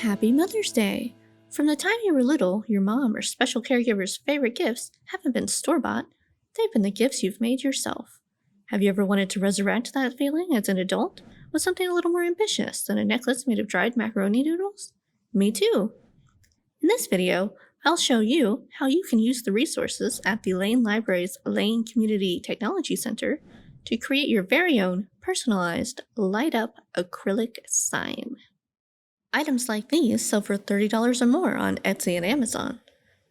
Happy Mother's Day! From the time you were little, your mom or special caregiver's favorite gifts haven't been store-bought, they've been the gifts you've made yourself. Have you ever wanted to resurrect that feeling as an adult with something a little more ambitious than a necklace made of dried macaroni noodles? Me too! In this video, I'll show you how you can use the resources at the Lane Library's Lane Community Technology Center to create your very own personalized light-up acrylic sign. Items like these sell for $30 or more on Etsy and Amazon.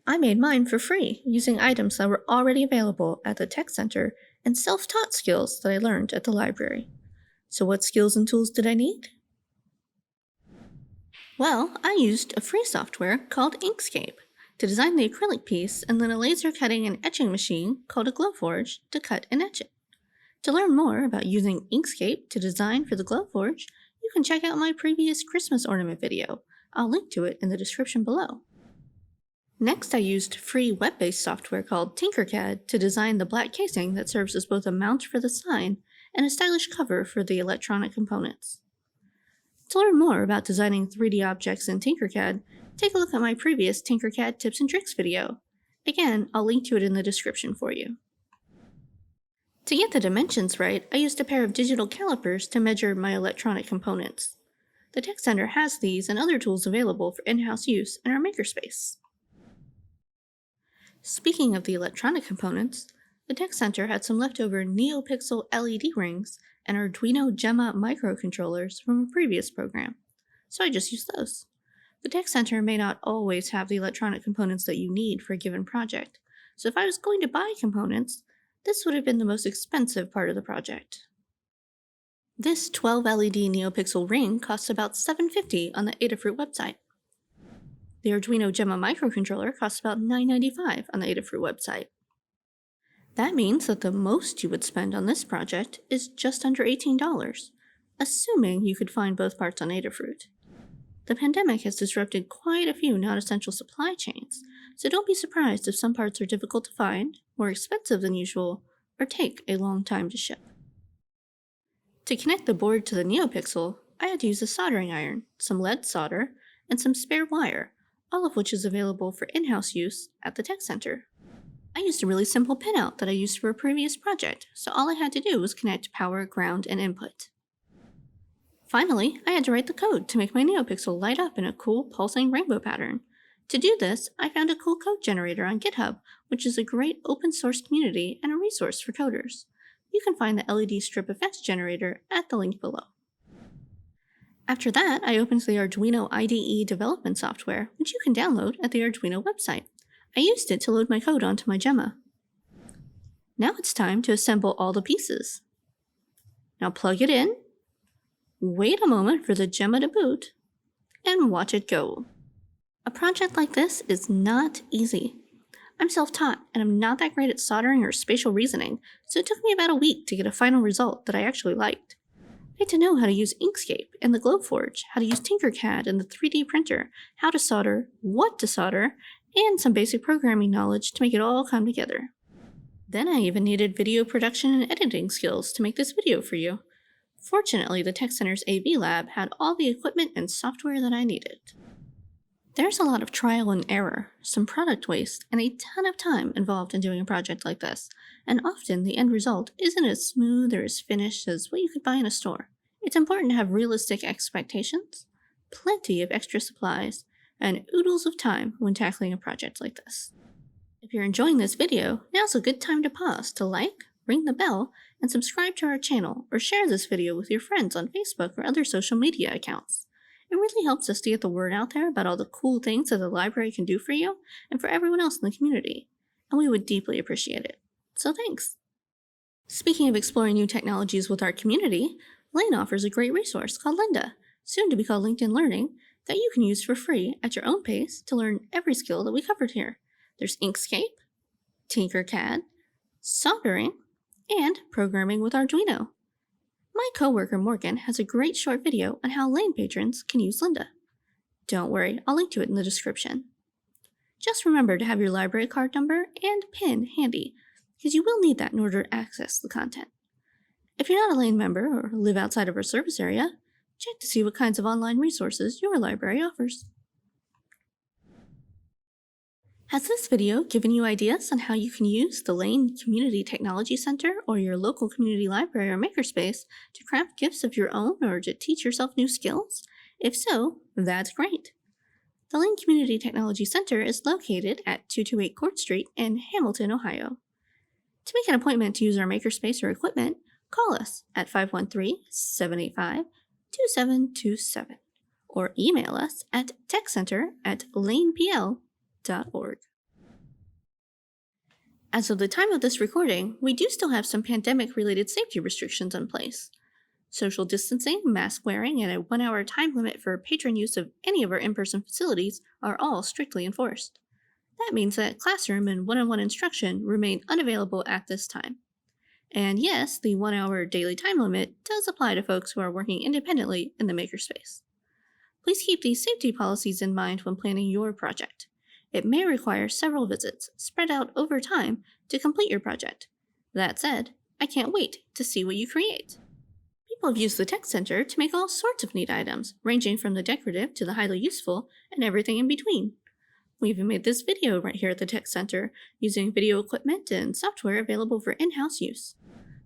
I made mine for free using items that were already available at the Tech Center and self-taught skills that I learned at the library. So what skills and tools did I need? Well, I used a free software called Inkscape to design the acrylic piece and then a laser cutting and etching machine called a Glowforge to cut and etch it. To learn more about using Inkscape to design for the Glowforge, you can check out my previous Christmas ornament video. I'll link to it in the description below. Next, I used free web-based software called TinkerCAD to design the black casing that serves as both a mount for the sign and a stylish cover for the electronic components. To learn more about designing 3D objects in TinkerCAD, take a look at my previous TinkerCAD tips and tricks video. Again, I'll link to it in the description for you. To get the dimensions right, I used a pair of digital calipers to measure my electronic components. The Tech Center has these and other tools available for in-house use in our makerspace. Speaking of the electronic components, the Tech Center had some leftover NeoPixel LED rings and Arduino Gemma microcontrollers from a previous program, so I just used those. The Tech Center may not always have the electronic components that you need for a given project, so if I was going to buy components, this would have been the most expensive part of the project. This 12 LED NeoPixel ring costs about $7.50 on the Adafruit website. The Arduino Gemma microcontroller costs about $9.95 on the Adafruit website. That means that the most you would spend on this project is just under $18, assuming you could find both parts on Adafruit. The pandemic has disrupted quite a few non-essential supply chains, so don't be surprised if some parts are difficult to find, more expensive than usual, or take a long time to ship. To connect the board to the NeoPixel, I had to use a soldering iron, some lead solder, and some spare wire, all of which is available for in-house use at the Tech Center. I used a really simple pinout that I used for a previous project, so all I had to do was connect power, ground, and input. Finally, I had to write the code to make my NeoPixel light up in a cool pulsing rainbow pattern. To do this, I found a cool code generator on GitHub, which is a great open source community and a resource for coders. You can find the LED strip effects generator at the link below. After that, I opened the Arduino IDE development software, which you can download at the Arduino website. I used it to load my code onto my Gemma. Now it's time to assemble all the pieces. Now plug it in, wait a moment for the Gemma to boot, and watch it go. A project like this is not easy. I'm self-taught and I'm not that great at soldering or spatial reasoning, so it took me about a week to get a final result that I actually liked. I had to know how to use Inkscape and the Glowforge, how to use TinkerCAD and the 3D printer, how to solder, what to solder, and some basic programming knowledge to make it all come together. Then I even needed video production and editing skills to make this video for you. Fortunately, the Tech Center's AV lab had all the equipment and software that I needed. There's a lot of trial and error, some product waste, and a ton of time involved in doing a project like this, and often the end result isn't as smooth or as finished as what you could buy in a store. It's important to have realistic expectations, plenty of extra supplies, and oodles of time when tackling a project like this. If you're enjoying this video, now's a good time to pause to like, ring the bell, and subscribe to our channel, or share this video with your friends on Facebook or other social media accounts. It really helps us to get the word out there about all the cool things that the library can do for you and for everyone else in the community, and we would deeply appreciate it. So thanks! Speaking of exploring new technologies with our community, Lane offers a great resource called Lynda, soon to be called Linkin Learning, that you can use for free at your own pace to learn every skill that we covered here. There's Inkscape, TinkerCAD, soldering, and programming with Arduino. My coworker Morgan has a great short video on how Lane patrons can use Lynda. Don't worry, I'll link to it in the description. Just remember to have your library card number and PIN handy, because you will need that in order to access the content. If you're not a Lane member or live outside of our service area, Check to see what kinds of online resources your library offers. Has this video given you ideas on how you can use the Lane Community Technology Center or your local community library or makerspace to craft gifts of your own or to teach yourself new skills? If so, that's great. The Lane Community Technology Center is located at 228 Court Street in Hamilton, Ohio. To make an appointment to use our makerspace or equipment, call us at 513-785-2727 or email us at techcenter@lanepl.org. As of the time of this recording, we do still have some pandemic-related safety restrictions in place. Social distancing, mask wearing, and a 1-hour time limit for patron use of any of our in-person facilities are all strictly enforced. That means that classroom and one-on-one instruction remain unavailable at this time. And yes, the 1-hour daily time limit does apply to folks who are working independently in the makerspace. Please keep these safety policies in mind when planning your project. It may require several visits, spread out over time, to complete your project. That said, I can't wait to see what you create. People have used the Tech Center to make all sorts of neat items, ranging from the decorative to the highly useful and everything in between. We even made this video right here at the Tech Center, using video equipment and software available for in-house use.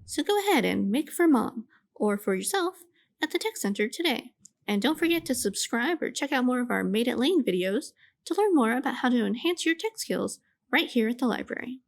So go ahead and make for mom, or for yourself, at the Tech Center today. And don't forget to subscribe or check out more of our Made at Lane videos to learn more about how to enhance your tech skills right here at the library.